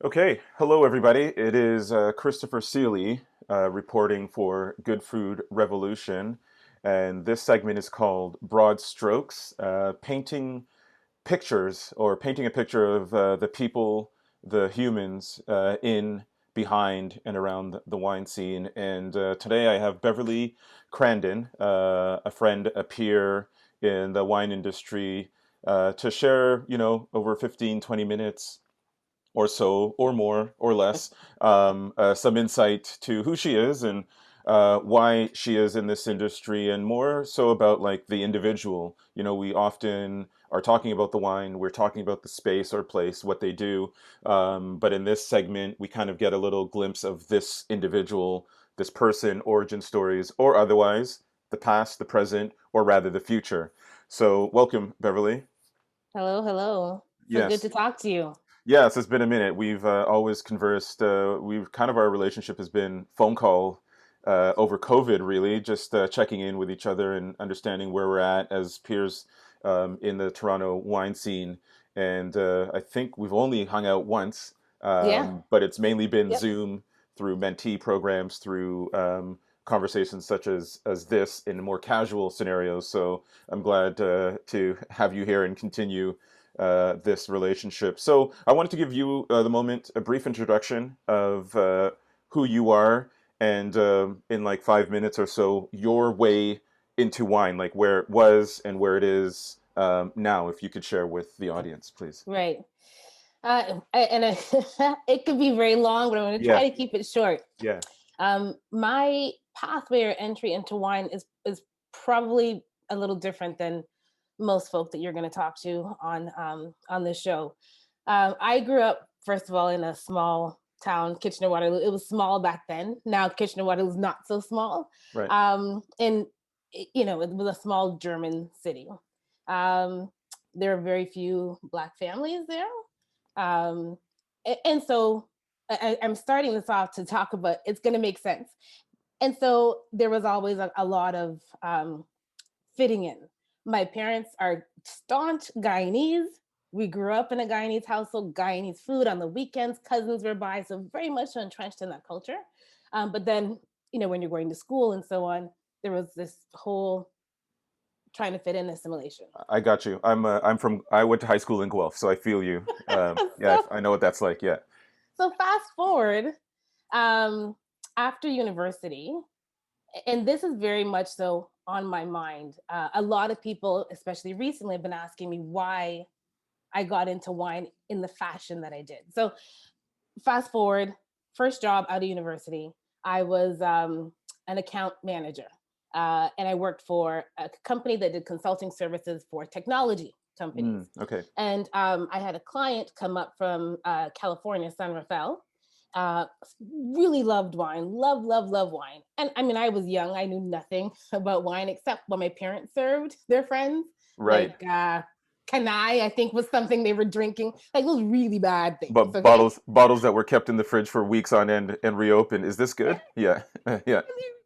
Okay, hello everybody. It is Christopher Seeley reporting for Good Food Revolution, and this segment is called Broad Strokes, painting pictures or painting a picture of the people, the humans in, behind, and around the wine scene. And today I have Beverly Crandon, a friend, a peer in the wine industry, to share, over 15, 20 minutes or so, or more, or less, some insight to who she is and why she is in this industry, and more so about like the individual. We often are talking about the wine, we're talking about the space or place, what they do, but in this segment, we kind of get a little glimpse of this individual, this person, origin stories, or otherwise, the past, the present, or rather the future. So, welcome, Beverly. Hello, hello. So good to Yes. talk to you. Yes, it's been a minute. We've always conversed. We've kind of our relationship has been phone call over COVID, really, just checking in with each other and understanding where we're at as peers in the Toronto wine scene. And I think we've only hung out once, Yeah. but it's mainly been Yep. Zoom through mentee programs, through conversations such as this in more casual scenarios. So I'm glad to have you here and continue this relationship. So I wanted to give you the moment, a brief introduction of who you are, and in like 5 minutes or so, your way into wine, like where it was and where it is now. If you could share with the audience, please. Right. It could be very long, but I'm going to Yeah, try to keep it short. yeah. My pathway or entry into wine is probably a little different than most folk that you're going to talk to on this show. I grew up, first of all, in a small town, Kitchener-Waterloo. It was small back then. Now Kitchener-Waterloo is not so small. Right. And it was a small German city. Um, there are very few Black families there. And so I'm starting this off to talk about, it's going to make sense. And so there was always a lot of fitting in. My parents are staunch Guyanese. We grew up in a Guyanese household, Guyanese food on the weekends, cousins were by, so very much entrenched in that culture. But then, when you're going to school and so on, there was this whole trying to fit in assimilation. I got you. I went to high school in Guelph, so I feel you. Yeah, so, I know what that's like. Yeah. so fast forward, um, after university, and this is very much so on my mind. A lot of people, especially recently, have been asking me why I got into wine in the fashion that I did. So fast forward, first job out of university, I was an account manager. And I worked for a company that did consulting services for technology companies. Okay. And I had a client come up from California, San Rafael. Uh, really loved wine, love wine. And I mean, I was young, I knew nothing about wine except what my parents served their friends. Right. Like Kanai, I think was something they were drinking, like those really bad things. But Okay. bottles that were kept in the fridge for weeks on end and reopened. Is this good? Yeah. Yeah.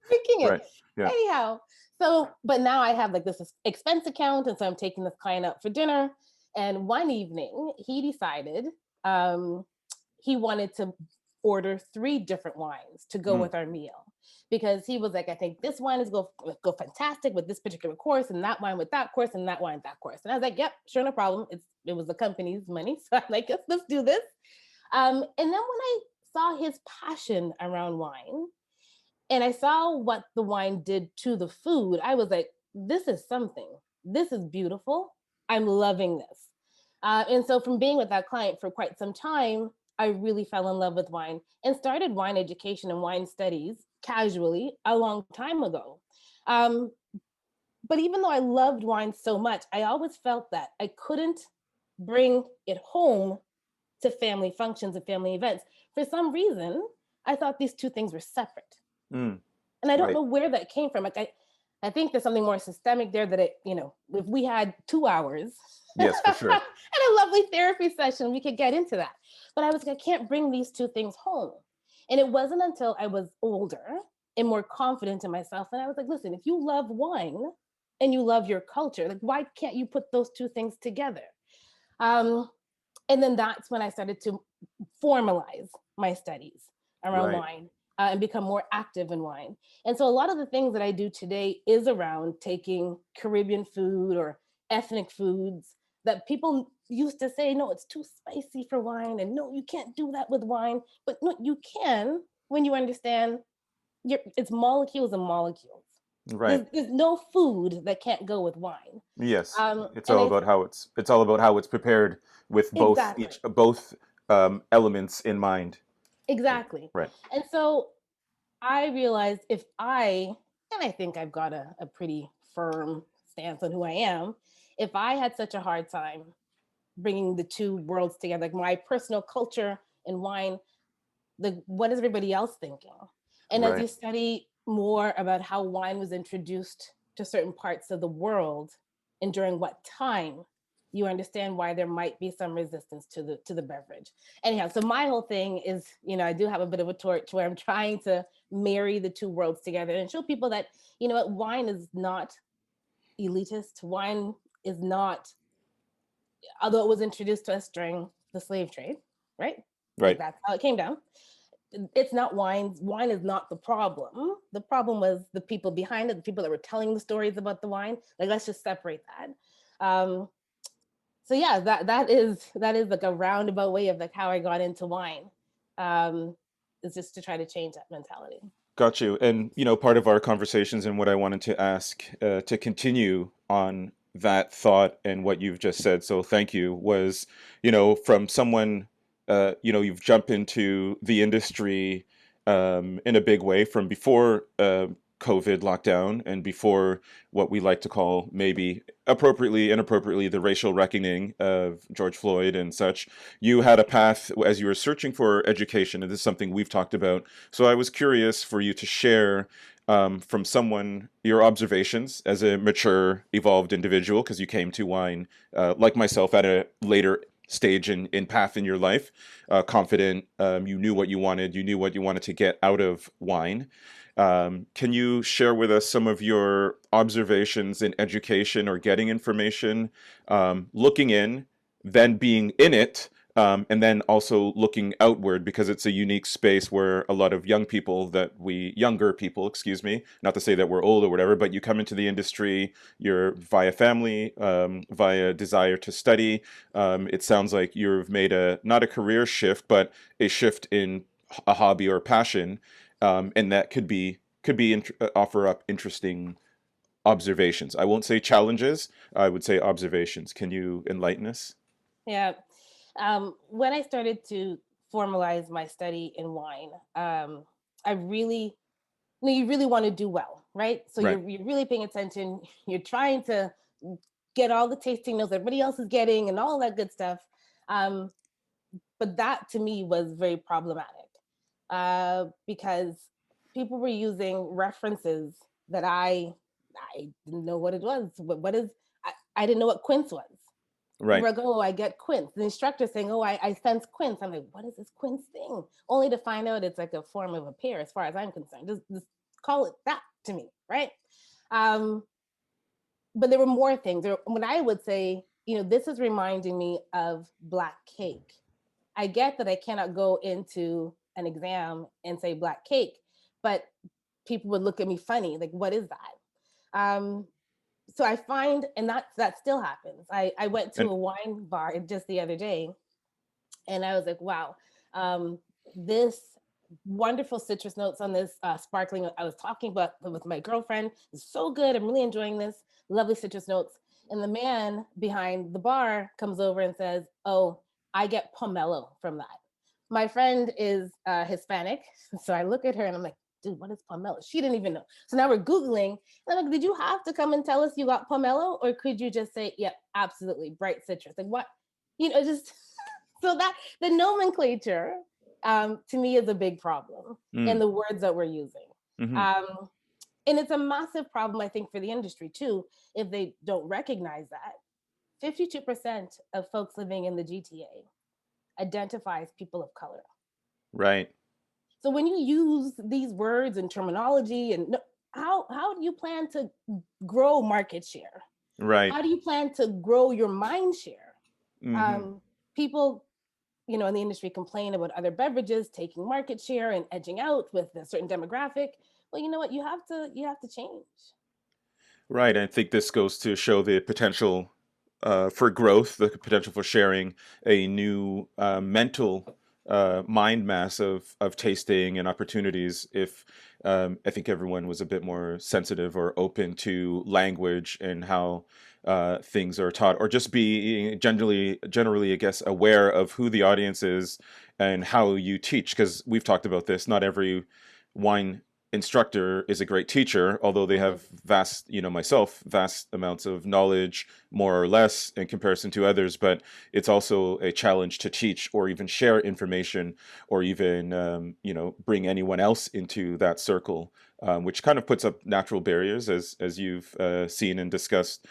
Drinking it. Right. Yeah. Anyhow, so but now I have like this expense account, and so I'm taking this client out for dinner. And one evening, he decided um, he wanted to order three different wines to go Mm, with our meal because he was like, I think this wine is go fantastic with this particular course, and that wine with that course, and that wine with that course. And I was like, yep, sure, no problem. It was the company's money, so I'm like, let's do this. And then when I saw his passion around wine, and I saw what the wine did to the food, I was like, this is something. This is beautiful. I'm loving this. And so, from being with that client for quite some time, I really fell in love with wine and started wine education and wine studies casually a long time ago. Um, but even though I loved wine so much, I always felt that I couldn't bring it home to family functions and family events. For some reason, I thought these two things were separate. mm, And I don't right. know where that came from. Like I think there's something more systemic there that if we had 2 hours and Yes, for sure. a lovely therapy session, we could get into that. But I was like, I can't bring these two things home. And it wasn't until I was older and more confident in myself. And I was like, listen, if you love wine and you love your culture, like why can't you put those two things together? Um, and then that's when I started to formalize my studies around Right. wine and become more active in wine. And so a lot of the things that I do today is around taking Caribbean food or ethnic foods that people used to say, no, it's too spicy for wine, and no, you can't do that with wine. But no, you can when you understand it's molecules and molecules. Right. There's no food that can't go with wine. Yes. It's And all I about how it's all about how it's prepared with exactly, both elements in mind. exactly. Right. And so I realized and I think I've got a pretty firm stance on who I am, if I had such a hard time bringing the two worlds together, like my personal culture and wine, what is everybody else thinking? And as you Right. study more about how wine was introduced to certain parts of the world and during what time, you understand why there might be some resistance to the beverage. Anyhow, so my whole thing is, I do have a bit of a torch where I'm trying to marry the two worlds together and show people that, what, wine is not elitist. Wine is not, although it was introduced to us during the slave trade, right? Like Right. that's how it came down. It's not wine. Wine is not the problem. The problem was the people behind it, the people that were telling the stories about the wine. Like, let's just separate that. So yeah, that is like a roundabout way of like how I got into wine. Is just to try to change that mentality. Got you. And, part of our conversations and what I wanted to ask to continue on that thought and what you've just said, so thank you, was, from someone, you've jumped into the industry in a big way from before COVID lockdown and before what we like to call, maybe appropriately, inappropriately, the racial reckoning of George Floyd and such. You had a path as you were searching for education, and this is something we've talked about. So I was curious for you to share from someone your observations as a mature, evolved individual, because you came to wine, like myself, at a later stage in path in your life, confident, you knew what you what you wanted to get out of wine. Can you share with us some of your observations in education or getting information, looking in, then being in it, and then also looking outward, because it's a unique space where a lot of younger people, excuse me, not to say that we're old or whatever, but you come into the industry, you're via family, via desire to study. It sounds like you've made not a career shift, but a shift in a hobby or passion, and that offer up interesting observations. I won't say challenges. I would say observations. Can you enlighten us? Yeah. When I started to formalize my study in wine, I really, you really want to do well, right? So Right. you're really paying attention. You're trying to get all the tasting notes everybody else is getting and all that good stuff. Um, but that to me was very problematic because people were using references that I didn't know what it was. What is I didn't know what quince was. People Right. are like, oh, I get quince. The instructor saying, oh, I sense quince. I'm like, what is this quince thing? Only to find out it's like a form of a pear, as far as I'm concerned. Just call it that to me, right? Um, but there were more things. When I would say, this is reminding me of black cake. I get that I cannot go into an exam and say black cake, but people would look at me funny, like, what is that? So I find, and that still happens. I went to And a wine bar just the other day, and I was like, wow, this wonderful citrus notes on this sparkling. I was talking about with my girlfriend. It's so good. I'm really enjoying this. Lovely citrus notes. And the man behind the bar comes over and says, oh, I get pomelo from that. My friend is Hispanic. So I look at her and I'm like, dude, what is pomelo? She didn't even know. So now we're Googling. And I'm like, did you have to come and tell us you got pomelo? Or could you just say, yep, absolutely, bright citrus? Like what? Just so that the nomenclature to me is a big problem in mm, the words that we're using. hmm Um, and it's a massive problem, I think, for the industry too, if they don't recognize that 52% of folks living in the GTA identify as people of color. right. So when you use these words and terminology, and how do you plan to grow market share? Right. How do you plan to grow your mind share? hmm Um, People in the industry complain about other beverages taking market share and edging out with a certain demographic. Well, you know what? You have to change. Right. I think this goes to show the potential for growth, the potential for sharing a new mental mind mass of tasting and opportunities. If I think everyone was a bit more sensitive or open to language and how things are taught, or just be generally, I guess, aware of who the audience is and how you teach. Because we've talked about this. Not every wine instructor is a great teacher, although they Mhm. have vast, myself, vast amounts of knowledge, more or less, in comparison to others. But it's also a challenge to teach or even share information or even, bring anyone else into that circle. Which kind of puts up natural barriers, as you've seen and discussed.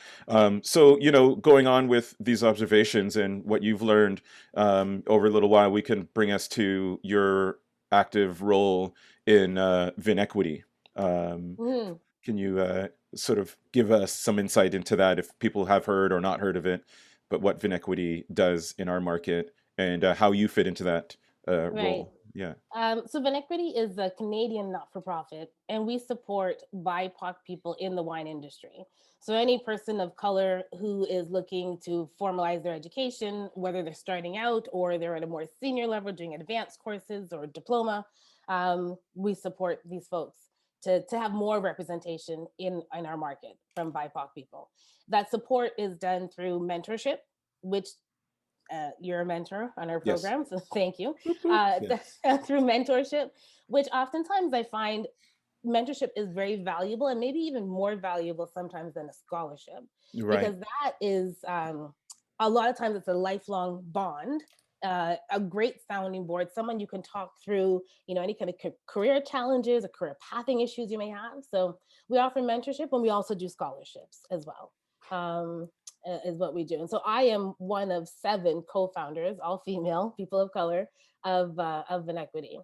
So, going on with these observations and what you've learned over a little while, we can bring us to your active role in VinEquity. Um, Mhm. can you sort of give us some insight into that if people have heard or not heard of it, but what VinEquity does in our market and how you fit into that Right. role? Yeah. So VinEquity is a Canadian not-for-profit, and we support BIPOC people in the wine industry. So any person of color who is looking to formalize their education, whether they're starting out or they're at a more senior level doing advanced courses or diploma, we support these folks to have more representation in our market from BIPOC people. That support is done through mentorship, which you're a mentor on our Yes. program, so thank you. Boop, boop. Yeah. Through mentorship, which oftentimes I find mentorship is very valuable and maybe even more valuable sometimes than a scholarship, Right. because that is a lot of times it's a lifelong bond. A great sounding board, someone you can talk through, any kind of career challenges or career pathing issues you may have. So we offer mentorship, and we also do scholarships as well. Um, is what we do. And so I am one of 7 co-founders, all female, people of color, of VinEquity.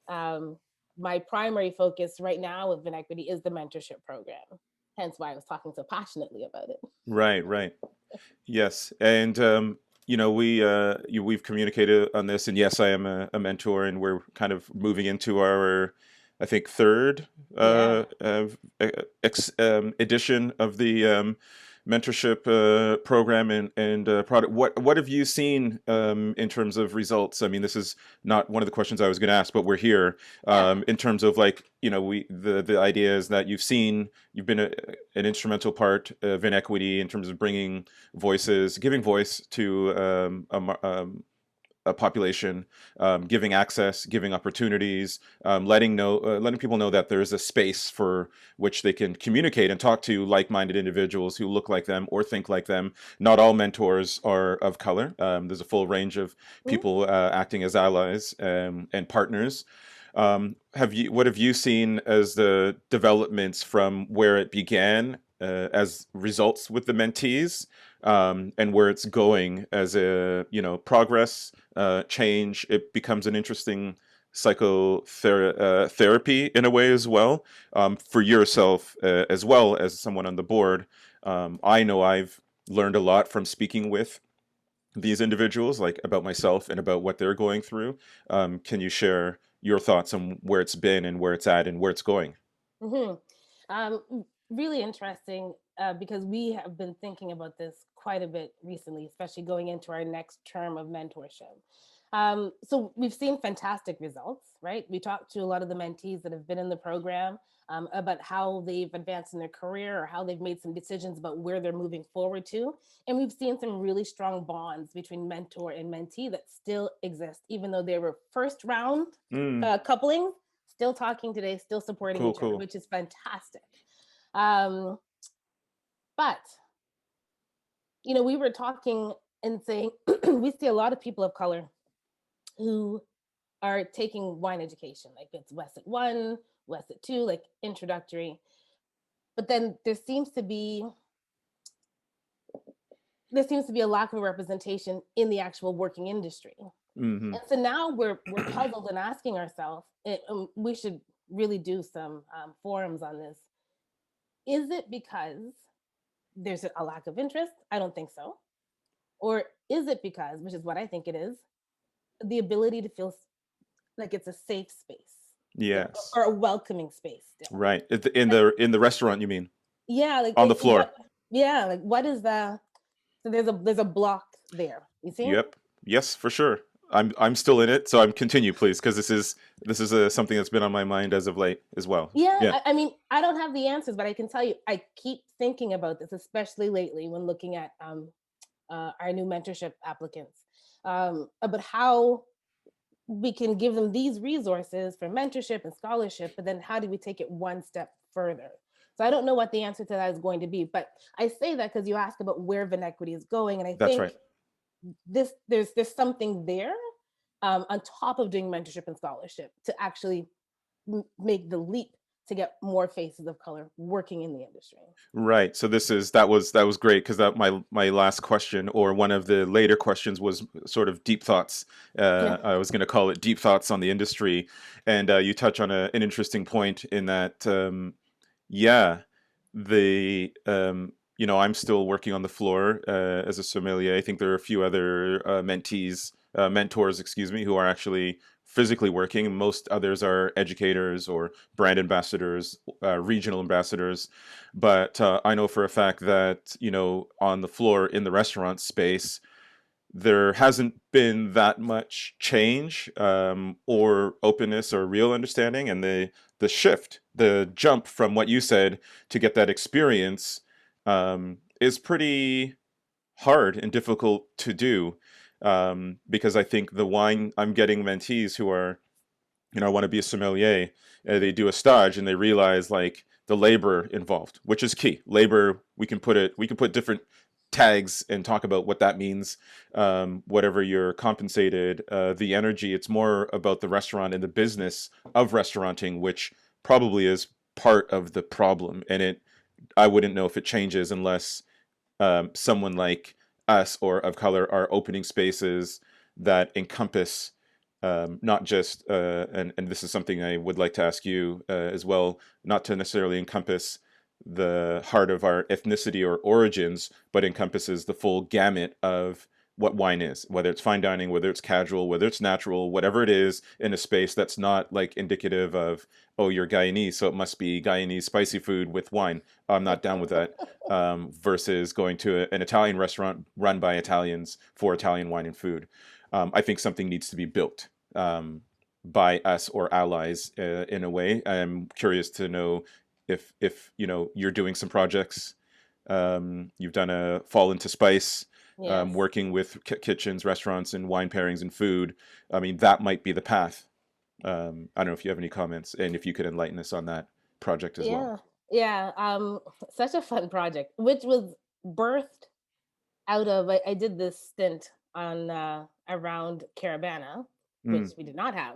Um, my primary focus right now with VinEquity is the mentorship program. Hence why I was talking so passionately about it. Right. Right. Yes, and we've communicated on this, and yes, I am a mentor, and we're kind of moving into our, I think, third Yeah. edition of the mentorship program and product. What have you seen in terms of results? I mean, this is not one of the questions I was going to ask, but we're here Yeah. in terms of like we the idea is that you've been an instrumental part of inequity in terms of bringing voices, giving voice to a population, giving access, giving opportunities, letting people know that there is a space for which they can communicate and talk to like-minded individuals who look like them or think like them. Not all mentors are of color. There's a full range of Mhm. people acting as allies and partners. What have you seen as the developments from where it began as results with the mentees, and where it's going as a progress, change? It becomes an interesting psychotherapy in a way as well, for yourself as well as someone on the board. I know I've learned a lot from speaking with these individuals, like about myself and about what they're going through. Can you share your thoughts on where it's been and where it's at and where it's going? Mhm. Really interesting, because we have been thinking about this quite a bit recently, especially going into our next term of mentorship. So we've seen fantastic results, right? We talked to a lot of the mentees that have been in the program, about how they've advanced in their career or how they've made some decisions about where they're moving forward to. And we've seen some really strong bonds between mentor and mentee that still exist, even though they were first round Mm, coupling, still talking today, still supporting cool, each other, cool. which is fantastic. Um, but we were talking and saying we see a lot of people of color who are taking wine education, like it's WSET 1, WSET 2, like introductory. But then there seems to be a lack of representation in the actual working industry. Hmm. And so now we're puzzled and asking ourselves, we should really do some forums on this. Is it because there's a lack of interest? I don't think so. Or is it because, which is what I think it is, the ability to feel like it's a safe space still, Yes. or a welcoming space still. Right. Like, In the restaurant, you mean? yeah, like On the floor. what? Yeah, like what is the? So there's a block there. You see? Yep. Yes, for sure. I'm still in it, so I'm continue, please, because this is something that's been on my mind as of late as well. Yeah, Yeah. I mean, I don't have the answers, but I can tell you, I keep thinking about this, especially lately when looking at our new mentorship applicants, about how we can give them these resources for mentorship and scholarship, but then how do we take it one step further? So I don't know what the answer to that is going to be, but I say that because you asked about where VinEquity is going, and I That's think right. there's something there on top of doing mentorship and scholarship to actually make the leap to get more faces of color working in the industry. Right. So that was great because that my last question or one of the later questions was sort of deep thoughts. Yeah. I was going to call it deep thoughts on the industry, and you touch on an interesting point in that yeah, the you know, I'm still working on the floor as a sommelier. I think there are a few other mentors, excuse me, who are actually physically working. Most others are educators or brand ambassadors, regional ambassadors. But I know for a fact that, you know, on the floor in the restaurant space, there hasn't been that much change or openness or real understanding, and the shift, the jump from what you said to get that experience is pretty hard and difficult to do because I think the wine I'm getting mentees who are, you know, I want to be a sommelier. They do a stage and they realize like the labor involved, which is key. Labor, we can put different tags and talk about what that means. Whatever you're compensated, the energy. It's more about the restaurant and the business of restauranting, which probably is part of the problem. And it, I wouldn't know if it changes unless someone like us or of color are opening spaces that encompass not just and this is something I would like to ask you as well, not to necessarily encompass the heart of our ethnicity or origins, but encompasses the full gamut of what wine is, whether it's fine dining, whether it's casual, whether it's natural, whatever it is in a space that's not like indicative of, oh, you're Guyanese, so it must be Guyanese spicy food with wine. I'm not down with that. Versus going to an Italian restaurant run by Italians for Italian wine and food. I think something needs to be built by us or allies in a way. I'm curious to know if you know you're doing some projects. You've done a Fall into Spice, Yes. working with kitchens, restaurants, and wine pairings and food. I mean, that might be the path. I don't know if you have any comments and if you could enlighten us on that project as well. Yeah. Yeah. Such a fun project, which was birthed out of I did this stint on around Caravana, which Mm, we did not have,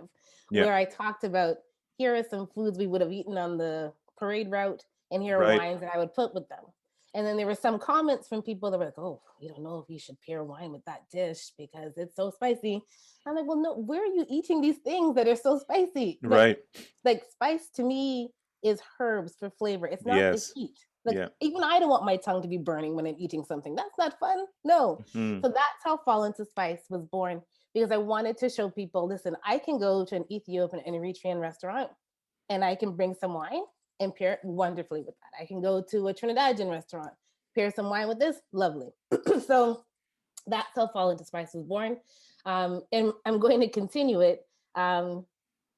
yeah, where I talked about here are some foods we would have eaten on the parade route, and here are right. wines that I would put with them. And then there were some comments from people that were like, "Oh, you don't know if you should pair wine with that dish because it's so spicy." I'm like, "Well, no, where are you eating these things that are so spicy?" Right. Like spice to me is herbs for flavor. It's not the Yes. heat. Like Yeah. even I don't want my tongue to be burning when I'm eating something. That's not fun. No. Mm, So that's how Fall into Spice was born because I wanted to show people, listen, I can go to an Ethiopian and Eritrean restaurant and I can bring some wine and pair it wonderfully with that. I can go to a Trinidadian restaurant, pair some wine with this, lovely. So that's how Fall into Spice was born. And I'm going to continue it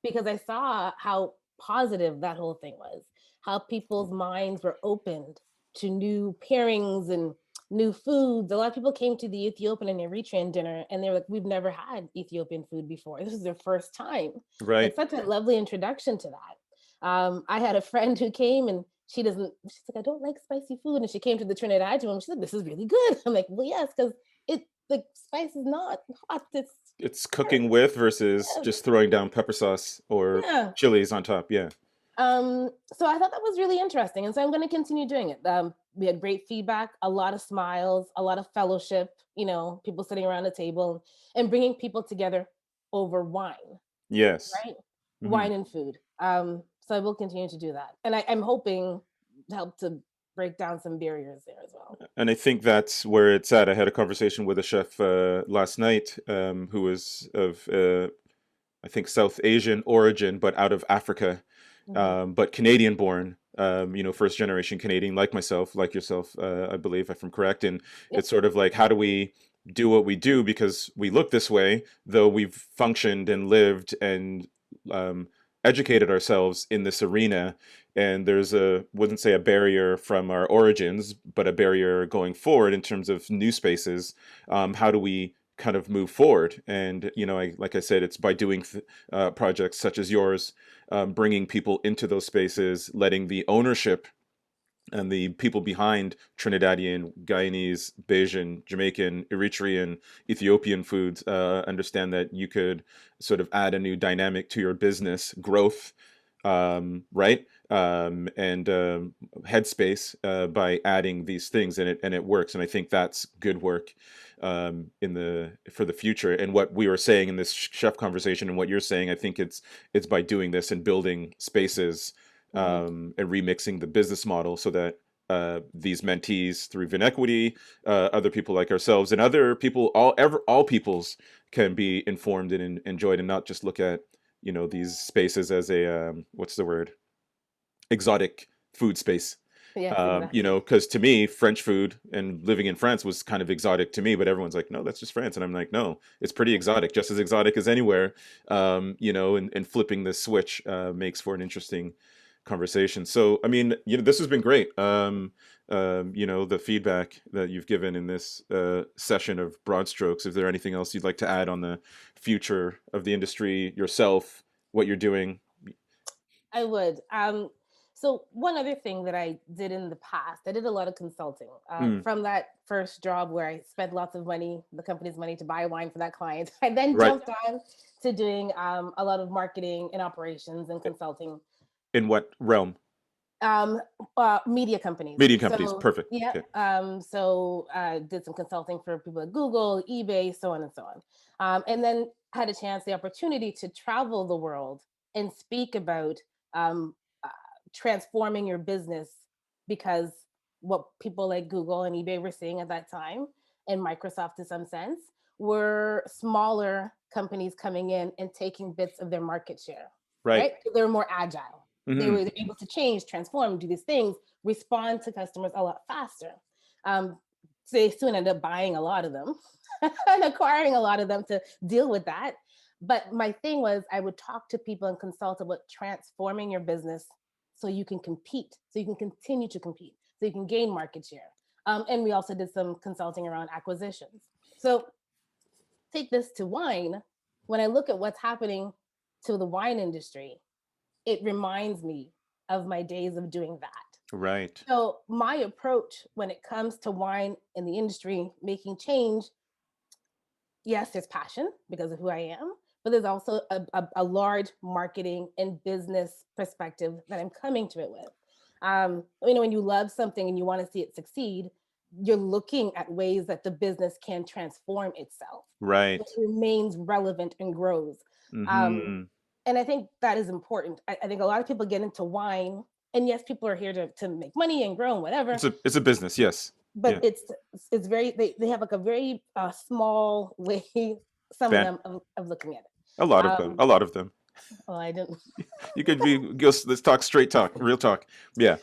because I saw how positive that whole thing was, how people's minds were opened to new pairings and new foods. A lot of people came to the Ethiopian and Eritrean dinner and they were like, we've never had Ethiopian food before. This is their first time. right. It's such a lovely introduction to that. I had a friend who came and she's like, I don't like spicy food. And she came to the Trinidadian one. She said, this is really good. I'm like, well, yes, because the spice is not hot. It's It's cooking with versus yes, just throwing down pepper sauce or yeah. chilies on top. Yeah. So I thought that was really interesting, and so I'm going to continue doing it. We had great feedback, a lot of smiles, a lot of fellowship. You know, people sitting around the table and bringing people together over wine, Yes. right? Hmm. Wine and food. So I will continue to do that, and I'm hoping to help to break down some barriers there as well. And I think that's where it's at. I had a conversation with a chef last night who was of, I think, South Asian origin, but out of Africa, Hmm. but Canadian born. First generation Canadian, like myself, like yourself, I believe, if I'm correct. And Yep. it's sort of like, how do we do what we do because we look this way, though we've functioned and lived and um, educated ourselves in this arena. And there's wouldn't say a barrier from our origins, but a barrier going forward in terms of new spaces. How do we kind of move forward? And like I said, it's by doing projects such as yours, bringing people into those spaces, letting the ownership and the people behind Trinidadian, Guyanese, Bajan, Jamaican, Eritrean, Ethiopian foods understand that you could sort of add a new dynamic to your business growth, right? And headspace by adding these things, and it works. And I think that's good work in the for the future. And what we were saying in this chef conversation, and what you're saying, I think it's by doing this and building spaces Hmm. and remixing the business model so that these mentees through VinEquity, other people like ourselves, and other people, all peoples can be informed and enjoyed, and not just look at these spaces as a what's the word, exotic food space. Yes, exactly. Because to me, French food and living in France was kind of exotic to me, but everyone's like, no, that's just France. And I'm like, no, it's pretty exotic, just as exotic as anywhere. And flipping the switch makes for an interesting conversation. So, I mean, this has been great. The feedback that you've given in this session of Broad Strokes. Is there anything else you'd like to add on the future of the industry, yourself, what you're doing? I would. So one other thing that I did in the past, I did a lot of consulting. Mm, From that first job where I spent lots of money, the company's money, to buy wine for that client, I then right. jumped on to doing a lot of marketing and operations and consulting, In what realm? um, media companies. Media companies. So Perfect. yeah, Okay. did some consulting for people at Google, eBay, so on and so on, and then had a chance, the opportunity to travel the world and speak about um, uh, transforming your business, because what people like Google and eBay were seeing at that time, and Microsoft to some sense, were smaller companies coming in and taking bits of their market share, Right. right? They're more agile. They Hmm. were able to change, transform, do these things, respond to customers a lot faster. Um, so they soon ended up buying a lot of them and acquiring a lot of them to deal with that. But my thing was, I would talk to people and consult about transforming your business so you can compete, so you can continue to compete, so you can gain market share. And we also did some consulting around acquisitions. So take this to wine. When I look at what's happening to the wine industry, it reminds me of my days of doing that. Right. So my approach when it comes to wine in the industry, making change, yes, there's passion because of who I am, but there's also a large marketing and business perspective that I'm coming to it with. When you love something and you want to see it succeed, you're looking at ways that the business can transform itself, so Right. it remains relevant and grows. Um, Hmm. and I think that is important. I think a lot of people get into wine, and yes, people are here to make money and grow and whatever, It's a business. Yes. but Yeah. it's very, they have like a very small way, some of Van. them, of looking at it. A lot of them. Um, A lot of them. well, I didn't. You could be. Let's talk straight talk, real talk. Yeah.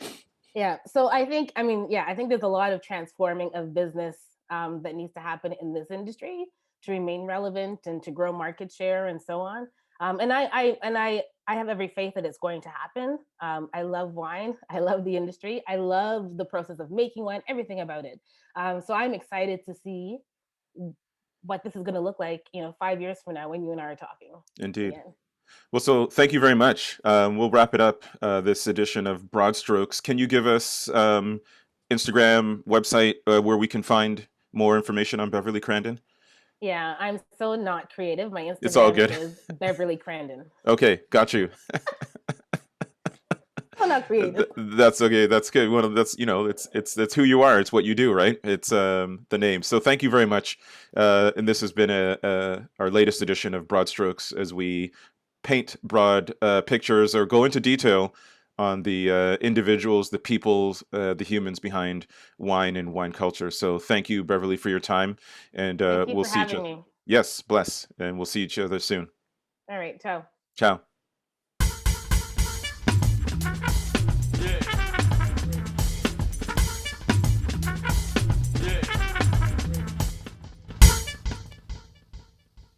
Yeah. So I think, I mean, yeah, I think there's a lot of transforming of business that needs to happen in this industry to remain relevant and to grow market share and so on. And I have every faith that it's going to happen. I love wine. I love the industry. I love the process of making wine, everything about it. So I'm excited to see what this is going to look like, 5 years from now when you and I are talking Indeed. again. Well, so thank you very much. We'll wrap it up this edition of Broad Strokes. Can you give us Instagram, website where we can find more information on Beverly Crandon? Yeah, I'm so not creative. My It's all Instagram good. is Beverly Crandon. Okay, got you. I'm not creative. That's okay. That's good. Well, that's it's who you are. It's what you do, right? It's the name. So thank you very much. And this has been our latest edition of Broad Strokes as we paint broad pictures or go into detail on the individuals, the peoples, the humans behind wine and wine culture. So thank you, Beverly, for your time, and Thank you we'll for see each having other. me. Yes, bless, and we'll see each other soon. All right, ciao. Ciao.